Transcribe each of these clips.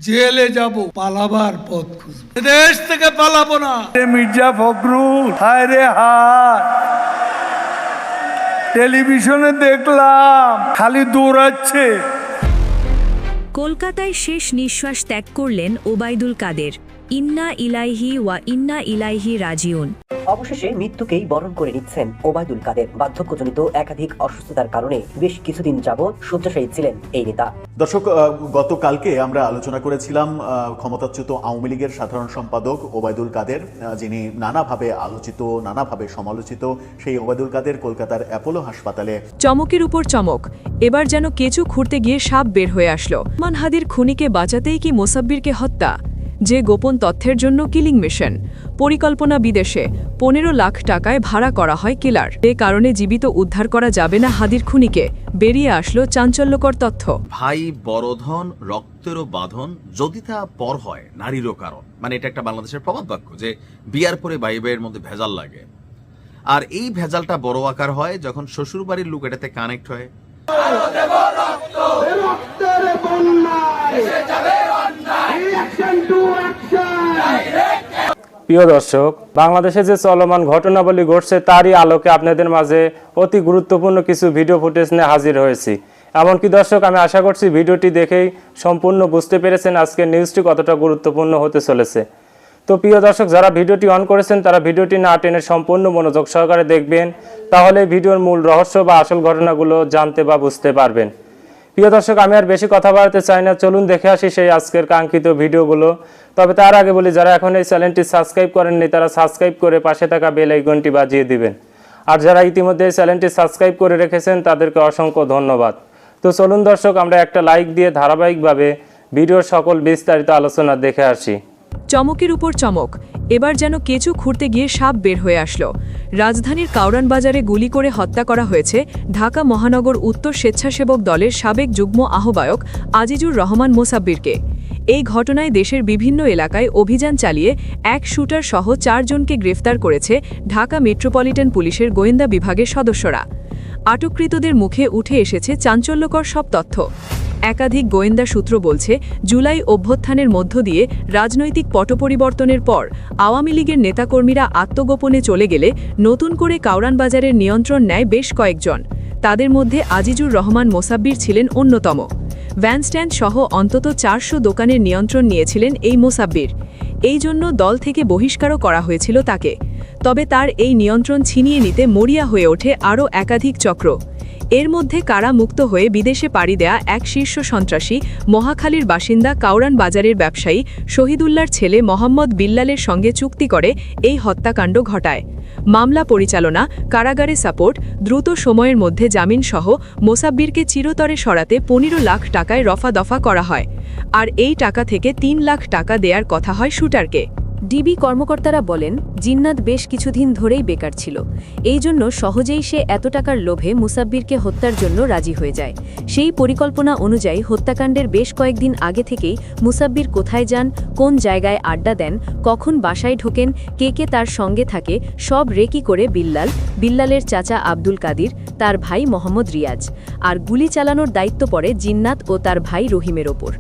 জেলে যাব, পালাবার পথ খুঁজব, দেশ থেকে পালাবো না। মির্জা ফখরুল, হায় রে হায়, টেলিভিশনে দেখলাম খালি দৌড়াচ্ছে। কলকাতায় শেষ নিঃশ্বাস ত্যাগ করলেন ওবায়দুল কাদের। ইন্না ইলাইহি ওয়া ইন্না ইলাইহি রাজিউন। অবশেষে মৃত্যুকেই বরণ করে নিচ্ছেন ওবায়দুল কাদের। বার্ধক্যজনিত একাধিক অসুস্থতার কারণে বেশ কিছুদিন যাবৎ শয্যাশায়ী ছিলেন এই নেতা। দর্শক, গতকালকে আমরা আলোচনা করেছিলাম ক্ষমতাচ্যুত আওয়ামী লীগের সাধারণ সম্পাদক ওবায়দুল কাদের, যিনি নানাভাবে আলোচিত, নানাভাবে সমালোচিত। সেই ওবায়দুল কাদের কলকাতার অ্যাপোলো হাসপাতালে। চমকের উপর চমক, এবার যেন কেঁচো খুঁড়তে গিয়ে সাপ বের হয়ে আসলো। মানহাদির খুনিকে বাঁচাতেই কি মোসাব্বিরকে হত্যা? যে গোপন তথ্যের জন্য কিলিং মিশন পরিকল্পনা, বিদেশে 15 লাখ টাকায় ভাড়া করা হয় কিলার। এ কারণে জীবিত উদ্ধার করা যাবে না হাদির খুনিকে। বেরিয়ে আসলো চাঞ্চল্যকর তথ্য। ভাই বড়ধন রক্তেরও বাঁধন, যদি তা পর হয় নারীরও কারণ। মানে এটা একটা বাংলাদেশের প্রবাদ বাক্য যে বিয়ার পরে ভাই ভাইয়ের মধ্যে ভেজাল লাগে। আর এই ভেজালটা বড় আকার হয় যখন শ্বশুর বাড়ির লোক এটাতে কানেক্ট হয়। প্রিয় দর্শক, বাংলাদেশে যে চলমান ঘটনাবলী ঘটছে তারই আলোকে আপনাদের মাঝে অতি গুরুত্বপূর্ণ কিছু ভিডিও ফুটেজ নিয়ে হাজির হয়েছি। এমনকি দর্শক, আমি আশা করছি ভিডিওটি দেখেই সম্পূর্ণ বুঝতে পেরেছেন আজকের নিউজটি কতটা গুরুত্বপূর্ণ হতে চলেছে। তো প্রিয় দর্শক, যারা ভিডিওটি অন করেছেন তারা ভিডিওটি না টেনে সম্পূর্ণ মনোযোগ সহকারে দেখবেন, তাহলে ভিডিওর মূল রহস্য বা আসল ঘটনাগুলো জানতে বা বুঝতে পারবেন। প্রিয় দর্শক, আমি আর বেশি কথা বাড়াতে চাই না, চলুন দেখে আসি সেই আজকের কাঙ্ক্ষিত ভিডিওগুলো। তবে তার আগে বলি, যারা এখন এই চ্যানেলটি সাবস্ক্রাইব করেননি তারা সাবস্ক্রাইব করে পাশে থাকা বেল আইকনটি বাজিয়ে দিবেন। আর যারা ইতিমধ্যে এই চ্যানেলটি সাবস্ক্রাইব করে রেখেছেন তাদেরকে অসংখ্য ধন্যবাদ। তো চলুন দর্শক, আমরা একটা লাইক দিয়ে ধারাবাহিকভাবে ভিডিওর সকল বিস্তারিত আলোচনা দেখে আসি। চমকের উপর চমক, এবার যেন কেঁচো খুঁড়তে গিয়ে সাপ বের হয়ে আসলো। রাজধানীর কাউরান বাজারে গুলি করে হত্যা করা হয়েছে ঢাকা মহানগর উত্তর স্বেচ্ছাসেবক দলের সাবেক যুগ্ম আহ্বায়ক আজিজুর রহমান মোসাব্বিরকে। এই ঘটনায় দেশের বিভিন্ন এলাকায় অভিযান চালিয়ে এক শুটার সহ 4 জনকে গ্রেফতার করেছে ঢাকা মেট্রোপলিটন পুলিশের গোয়েন্দা বিভাগের সদস্যরা। আটককৃতদের মুখে উঠে এসেছে চাঞ্চল্যকর সব তথ্য। একাধিক গোয়েন্দা সূত্র বলছে, জুলাই অভ্যুত্থানের মধ্য দিয়ে রাজনৈতিক পটপরিবর্তনের পর আওয়ামী লীগের নেতাকর্মীরা আত্মগোপনে চলে গেলে নতুন করে কাউরান বাজারের নিয়ন্ত্রণ নেয় বেশ কয়েকজন। তাদের মধ্যে আজিজুর রহমান মোসাব্বির ছিলেন অন্যতম। ভ্যানস্ট্যান্ড সহ অন্তত 400 দোকানের নিয়ন্ত্রণ নিয়েছিলেন এই মোসাব্বির। এই জন্য দল থেকে বহিষ্কারও করা হয়েছিল তাকে। তবে তার এই নিয়ন্ত্রণ ছিনিয়ে নিতে মরিয়া হয়ে ওঠে আরও একাধিক চক্র। এর মধ্যে কারামুক্ত হয়ে বিদেশে পাড়ি দেয়া এক শীর্ষ সন্ত্রাসী, মহাখালীর বাসিন্দা কাউরান বাজারের ব্যবসায়ী শহীদুল্লাহর ছেলে মোহাম্মদ বিল্লালের সঙ্গে চুক্তি করে এই হত্যাকাণ্ড ঘটায়। মামলা পরিচালনা, কারাগারে সাপোর্ট, দ্রুত সময়ের মধ্যে জামিনসহ মোসাব্বিরকে চিরতরে সরাতে 15 লাখ টাকায় রফা দফা করা হয়। আর এই টাকা থেকে 3 লাখ টাকা দেওয়ার কথা হয় শুটারকে। ডিবি কর্মকর্তারা বলেন, জিন্নাত বেশ কিছুদিন ধরেই বেকার ছিল। এই জন্য সহজেই সে এত টাকার লোভে মুসাব্বিরকে হত্যার জন্য রাজি হয়ে যায়। সেই পরিকল্পনা অনুযায়ী হত্যাকাণ্ডের বেশ কয়েকদিন আগে থেকেই মুসাব্বির কোথায় যান, কোন জায়গায় আড্ডা দেন, কখন বাসায় ঢোকেন, কে কে তার সঙ্গে থাকে, সব রেকি করে বিল্লালের চাচা আব্দুল কাদির, তার ভাই মোহাম্মদ রিয়াজ। আর গুলি চালানোর দায়িত্ব পড়ে জিন্নাত ও তার ভাই রহিমের ওপর।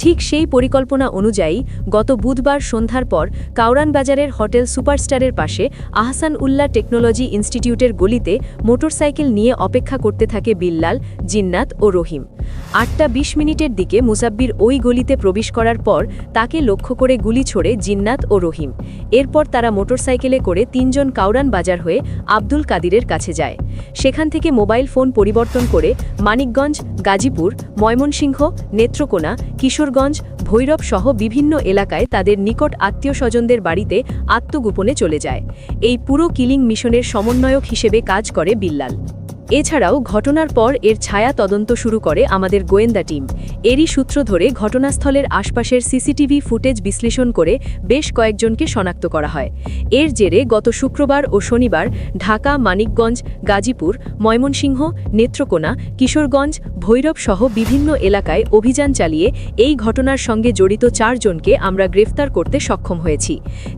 ঠিক সেই পরিকল্পনা অনুযায়ী গত বুধবার সন্ধ্যার পর কাউরান বাজারের হোটেল সুপারস্টারের পাশে আহসান উল্লাহ টেকনোলজি ইনস্টিটিউটের গলিতে মোটরসাইকেল নিয়ে অপেক্ষা করতে থাকে বিল্লাল, জিন্নাত ও রহিম। 8:20 দিকে মুসাব্বির ওই গলিতে প্রবেশ করার পর তাকে লক্ষ্য করে গুলি ছোড়ে জিন্নাত ও রহিম। এরপর তারা মোটরসাইকেলে করে 3 জন কাউরান বাজার হয়ে আব্দুল কাদিরের কাছে যায়। সেখান থেকে মোবাইল ফোন পরিবর্তন করে মানিকগঞ্জ, গাজীপুর, ময়মনসিংহ, নেত্রকোনা, কিশোরগঞ্জ, ভৈরব সহ বিভিন্ন এলাকায় তাদের নিকট আত্মীয় স্বজনদের বাড়িতে আত্মগোপনে চলে যায়। এই পুরো কিলিং মিশনের সমন্বয়ক হিসেবে কাজ করে বিল্লাল। এছাড়াও ঘটনার পর এর ছায়া তদন্ত শুরু করে আমাদের গোয়েন্দা টিম। এরই সূত্র ধরে ঘটনাস্থলের আশপাশের সিসিটিভি ফুটেজ বিশ্লেষণ করে বেশ কয়েকজনকে শনাক্ত করা হয়। এর জেরে গত শুক্রবার ও শনিবার ঢাকা, মানিকগঞ্জ, গাজীপুর, ময়মনসিংহ, নেত্রকোনা, কিশোরগঞ্জ, ভৈরব সহ বিভিন্ন এলাকায় অভিযান চালিয়ে এই ঘটনার সঙ্গে জড়িত 4 জনকে আমরা গ্রেফতার করতে সক্ষম হয়েছি।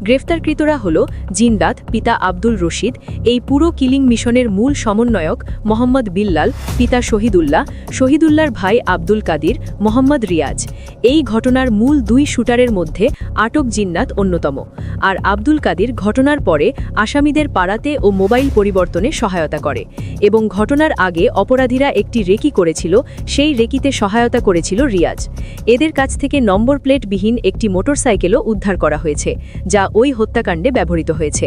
গ্রেফতারকৃতরা হল জিন্নাত, পিতা আব্দুল রশিদ, এই পুরো কিলিং মিশনের মূল সমন্বয়ক, মোহাম্মদ বিল্লাল, পিতা শহীদুল্লাহর ভাই আব্দুল কাদির, মোহাম্মদ রিয়াজ। এই ঘটনার মূল 2 শুটারের মধ্যে আটক জিন্নাত অন্যতম। আর আব্দুল কাদির ঘটনার পরে আসামিদের পাড়াতে ও মোবাইল পরিবর্তনে সহায়তা করে এবং ঘটনার আগে অপরাধীরা একটি রেকি করেছিল, সেই রেকিতে সহায়তা করেছিল রিয়াজ। এদের কাছ থেকে নম্বর প্লেটবিহীন একটি মোটরসাইকেলও উদ্ধার করা হয়েছে, যা ওই হত্যাকাণ্ডে ব্যবহৃত হয়েছে।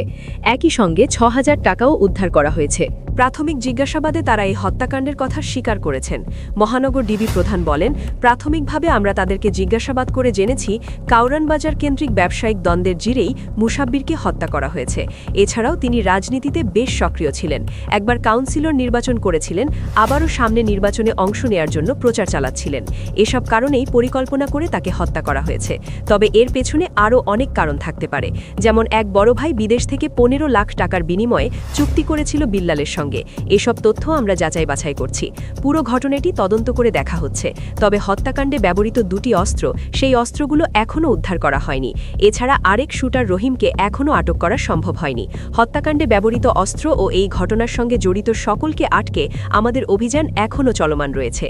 একই সঙ্গে ৬,০০০ টাকাও উদ্ধার করা হয়েছে। প্রাথমিক জিজ্ঞাসাবাদে তারা এই হত্যাকাণ্ডের কথা স্বীকার করেছেন। মহানগর ডিবি প্রধান বলেন, প্রাথমিকভাবে আমরা তাদেরকে জিজ্ঞাসাবাদ করে জেনেছি কাউরান বাজার কেন্দ্রিক ব্যবসায়িক দ্বন্দ্বের জিরেই মুসাব্বিরকে হত্যা করা হয়েছে। এছাড়াও তিনি রাজনীতিতে বেশ সক্রিয় ছিলেন, একবার কাউন্সিলর নির্বাচন করেছিলেন, আবারও সামনে নির্বাচনে অংশ নেয়ার জন্য প্রচার চালাচ্ছিলেন। এসব কারণেই পরিকল্পনা করে তাকে হত্যা করা হয়েছে। তবে এর পেছনে আরও অনেক কারণ থাকতে পারে, যেমন এক বড় ভাই বিদেশ থেকে 15 লাখ টাকার বিনিময়ে চুক্তি করেছিল বিল্লালের সঙ্গে। এসব তথ্য আমরা যাচাই বাছাই করছি। পুরো ঘটনাটি তদন্ত করে দেখা হচ্ছে। তবে হত্যাকাণ্ডে ব্যবহৃত 2টি অস্ত্র, সেই অস্ত্রগুলো এখনও উদ্ধার করা হয়নি। এছাড়া আরেক শুটার রহিমকে এখনও আটক করা সম্ভব হয়নি। হত্যাকাণ্ডে ব্যবহৃত অস্ত্র ও এই ঘটনার সঙ্গে জড়িত সকলকে আটকে আমাদের অভিযান এখনও চলমান রয়েছে।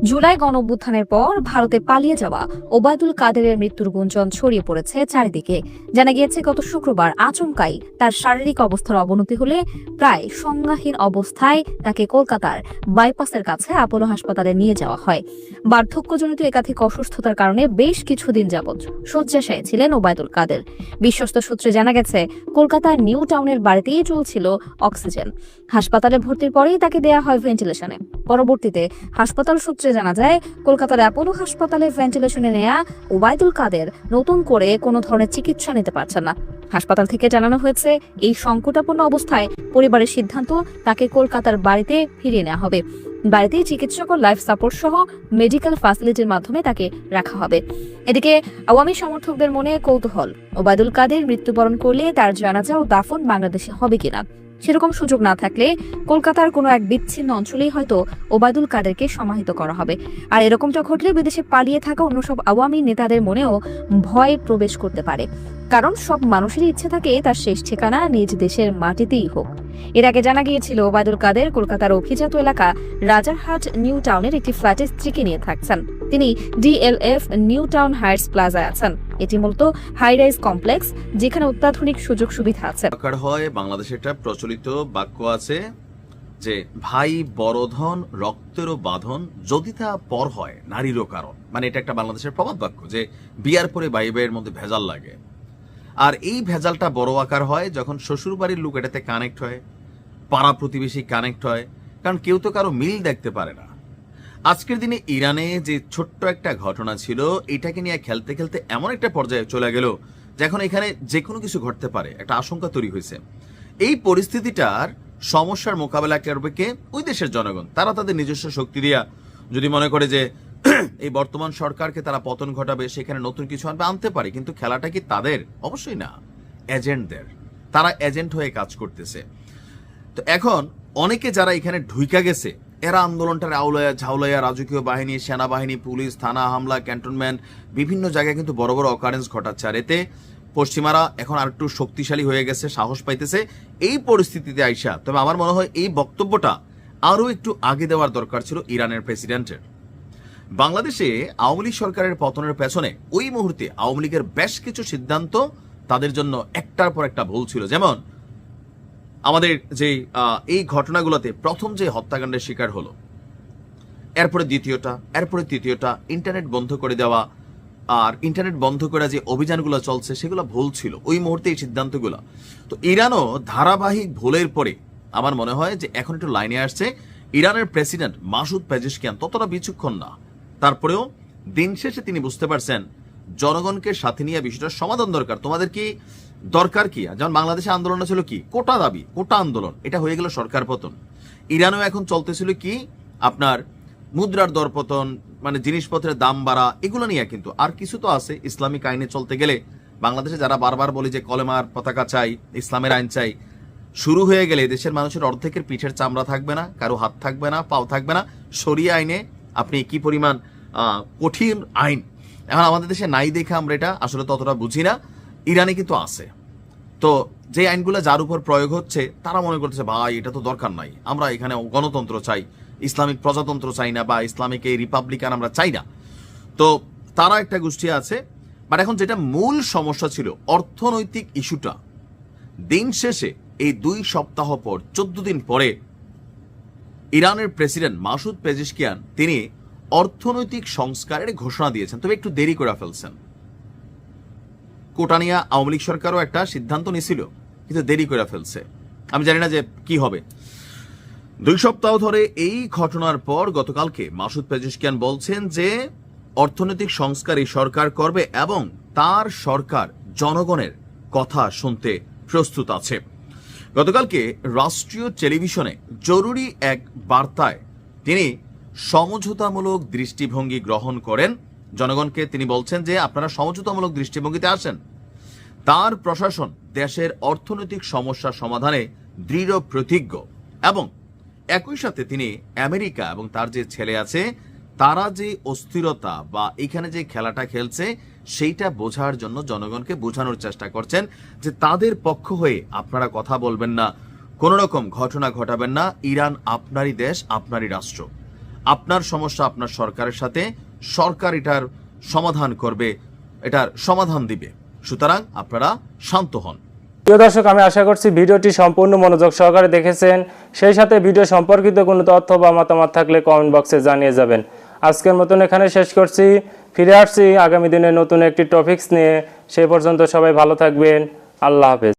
জুলাই গণঅভ্যুত্থানের পর ভারতে পালিয়ে যাওয়া ওবায়দুল কাদেরের মৃত্যুর গুঞ্জন ছড়িয়ে পড়েছে চারিদিকে। জানা গিয়েছে গত শুক্রবার আচমকাই তার শারীরিক অবস্থার অবনতি হলে প্রায় সংজ্ঞাহীন অবস্থায় তাকে কলকাতার বাইপাসের কাছে আপোলো হাসপাতালে নিয়ে যাওয়া হয়। বার্ধক্যজনিত একাধিক অসুস্থতার কারণে বেশ কিছুদিন যাবৎ শয্যাশায়ী ছিলেন ওবায়দুল কাদের। বিশ্বস্ত সূত্রে জানা গেছে কলকাতার নিউ টাউনের বাড়িতেই চলছিল অক্সিজেন। হাসপাতালে ভর্তির পরেই তাকে দেয়া হয় ভেন্টিলেশনে। পরবর্তীতে হাসপাতাল সূত্রে জানা যায় কলকাতার অ্যাপোলো হাসপাতালে ভেন্টিলেশনে নেয়া ওবায়দুল কাদের নতুন করে কোনো ধরনের চিকিৎসা নিতে পারছেন না। হাসপাতাল থেকে জানানো হয়েছে এই সংকটাপন্ন অবস্থায় পরিবারের সিদ্ধান্ত তাকে কলকাতার বাড়িতে ফিরিয়ে নেওয়া হবে। বাড়িতেই চিকিৎসক ও লাইফ সাপোর্ট সহ মেডিকেল ফ্যাসিলিটির মাধ্যমে তাকে রাখা হবে। এদিকে আওয়ামী সমর্থকদের মনে কৌতূহল, ওবায়দুল কাদের মৃত্যুবরণ করলে তার জানাজা ও দাফন বাংলাদেশে হবে কিনা। সেরকম সুযোগ না থাকলে কলকাতার কোনো এক বিচ্ছিন্ন অঞ্চলেই হয়তো ওবায়দুল কাদেরকে সমাহিত করা হবে। আর এরকমটা ঘটলে বিদেশে পালিয়ে থাকা অন্য সব আওয়ামী নেতাদের মনেও ভয় প্রবেশ করতে পারে, কারণ সব মানুষেরই ইচ্ছে থাকে তার শেষ ঠিকানা নিজ দেশের মাটিতেই হোক। এর আগে জানা গিয়েছিল ওবায়দুল কাদের কলকাতার অভিজাত এলাকা রাজারহাট নিউ টাউনের একটি ফ্ল্যাটে স্ত্রীকে নিয়ে থাকছেন। তিনি ডিএলএফ নিউ টাউন হাইটস প্লাজায় আছেন। এটি মূলত হাই রাইজ কমপ্লেক্স, যেখানে অত্যাধুনিক সুযোগ সুবিধা আছে। হয় বাংলাদেশে একটা প্রচলিত বাক্য আছে যে ভাই বড় ধন রক্তেরও বাঁধন, যদি তা পর হয় নারীরও কারণ। মানে এটা একটা বাংলাদেশের প্রবাদ বাক্য যে বিয়ার পরে ভাই ভাইয়ের মধ্যে ভেজাল লাগে। আর এই ভেজালটা বড় আকার হয় যখন শ্বশুর বাড়ির লোক এটাতে কানেক্ট হয়, পাড়া প্রতিবেশী কানেক্ট হয়, কারণ কেউ তো কারো মিল দেখতে পারে না। আজকের দিনে ইরানে যে ছোট্ট একটা ঘটনা ছিল, এটাকে নিয়ে খেলতে খেলতে এমন একটা পর্যায়ে চলে গেল যে এখন এখানে যে কোনো কিছু ঘটতে পারে, একটা আশঙ্কা তৈরি হয়েছে। এই পরিস্থিতিটার সমস্যার মোকাবেলা করবে কে? ওই দেশের জনগণ। তারা তাদের নিজস্ব শক্তি দিয়া যদি মনে করে যে এই বর্তমান সরকারকে তারা পতন ঘটাবে, সেখানে নতুন কিছু আনতে পারে, কিন্তু খেলাটা কি তাদের? অবশ্যই না, এজেন্টদের। তারা এজেন্ট হয়ে কাজ করতেছে। তো এখন অনেকে যারা এখানে ঢুইকা গেছে, এরা আন্দোলনটার আউলায়া ঝাউলাইয়া রাজকীয় বাহিনী, সেনাবাহিনী, পুলিশ, থানা হামলা, ক্যান্টনমেন্ট, বিভিন্ন জায়গায় কিন্তু বড় বড় অকারেন্স ঘটাচ্ছে। আর এতে পশ্চিমারা এখন আর একটু শক্তিশালী হয়ে গেছে, সাহস পাইতেছে এই পরিস্থিতিতে আইসা। তবে আমার মনে হয় এই বক্তব্যটা আরও একটু আগে দেওয়ার দরকার ছিল ইরানের প্রেসিডেন্টের। বাংলাদেশে আওয়ামী লীগ সরকারের পতনের পেছনে ওই মুহূর্তে আওয়ামী লীগের বেশ কিছু সিদ্ধান্ত তাদের জন্য একটার পর একটা ভুল ছিল। যেমন আমাদের যে এই ঘটনাগুলোতে প্রথম যে হত্যাকাণ্ডের শিকার হলো, এরপরে দ্বিতীয়টা, এরপরে তৃতীয়টা, ইন্টারনেট বন্ধ করে দেওয়া, আর ইন্টারনেট বন্ধ করা যে অভিযানগুলো চলছে সেগুলো ভুল ছিল ওই মুহূর্তে এই সিদ্ধান্তগুলো। তো ইরানও ধারাবাহিক ভুলের পরে আমার মনে হয় যে এখন একটু লাইনে আসছে। ইরানের প্রেসিডেন্ট মাসুদ পেজেশকিয়ান ততটা বিচক্ষণ না, তারপরেও দিন শেষে তিনি বুঝতে পারছেন জনগণকে সাথে নিয়ে বিষয়টা সমাধান দরকার। তোমাদের কি দরকার কি? যেমন বাংলাদেশে আন্দোলন ছিল কি কোটা দাবি, কোটা আন্দোলন, এটা হয়ে গেল সরকার পতন। ইরানও এখন চলতেছিল কি আপনার মুদ্রার দরপতন, মানে জিনিসপত্রের দাম বাড়া, এগুলো নিয়ে। কিন্তু আর কিছু তো আছে ইসলামিক আইনে চলতে গেলে। বাংলাদেশে যারা বারবার বলি যে কলেমার পতাকা চাই, ইসলামের আইন চাই, শুরু হয়ে গেলে দেশের মানুষের অর্ধেকের পিঠের চামড়া থাকবে না, কারো হাত থাকবে না, পাও থাকবে না। শরিয়া আইনে আপনি কি পরিমাণ কঠিন আইন, এখন আমাদের দেশে নাই দেখে আমরা এটা আসলে ততটা বুঝি না। ইরানে কিন্তু আছে। তো যে আইনগুলো যার উপর প্রয়োগ হচ্ছে তারা মনে করতেছে ভাই এটা তো দরকার নাই, আমরা এখানে গণতন্ত্র চাই, ইসলামিক প্রজাতন্ত্র চাই না, বা ইসলামিক এই রিপাবলিকান আমরা চাই না। তো তারা একটা গোষ্ঠী আছে। বাট এখন যেটা মূল সমস্যা ছিল অর্থনৈতিক ইস্যুটা, দিন শেষে এই 2 সপ্তাহ পর 14 দিন পরে ইরানের প্রেসিডেন্ট মাসুদ পেজিশকিয়ান তিনি অর্থনৈতিক সংস্কারের ঘোষণা দিয়েছেন, তবে একটু দেরি করে ফেলছেন। কোটানিয়া আওয়ামী লীগ সরকারও একটা সিদ্ধান্ত নিছিল, কিন্তু দেরি করে ফেলছে। আমি জানি না যে কি হবে। 2 সপ্তাহ ধরে এই ঘটনার পর গতকালকে মাসুদ পেজিশকিয়ান বলছেন যে অর্থনৈতিক সংস্কার এই সরকার করবে এবং তার সরকার জনগণের কথা শুনতে প্রস্তুত আছে। গতকালকে রাষ্ট্রীয় টেলিভিশনে জরুরি এক বার্তায় তিনি সমঝোতামূলক দৃষ্টিভঙ্গি গ্রহণ করেন। জনগণকে তিনি বলছেন যে আপনারা সমঝোতামূলক দৃষ্টিভঙ্গিতে আসেন। তার প্রশাসন দেশের অর্থনৈতিক সমস্যা সমাধানে দৃঢ় প্রতিজ্ঞ এবং একই সাথে তিনি আমেরিকা এবং তার যে ছেলে আছে তারা যে অস্থিরতা বা এখানে যে খেলাটা খেলছে সেইটা বোঝার জন্য জনগণকে বোঝানোর চেষ্টা করছেন যে তাদের পক্ষ হয়ে আপনারা কথা বলবেন না, কোনো রকম ঘটনা ঘটাবেন না। ইরান আপনারই দেশ, আপনারই রাষ্ট্র, আপনার সমস্যা আপনার সরকারের সাথে, সরকার এটার সমাধান করবে, এটার সমাধান দিবে, সুতরাং আপনারা শান্ত হন। প্রিয় দর্শক, আমি আশা করছি ভিডিওটি সম্পূর্ণ মনোযোগ সহকারে দেখেছেন। সেই সাথে ভিডিও সম্পর্কিত কোনো তথ্য বা মতামত থাকলে কমেন্ট বক্সে জানিয়ে যাবেন। আজকের মতন এখানে শেষ করছি। ফিরে আসছি আগামী দিনে নতুন একটি টপিকস নিয়ে। সেই পর্যন্ত সবাই ভালো থাকবেন। আল্লাহ হাফেজ।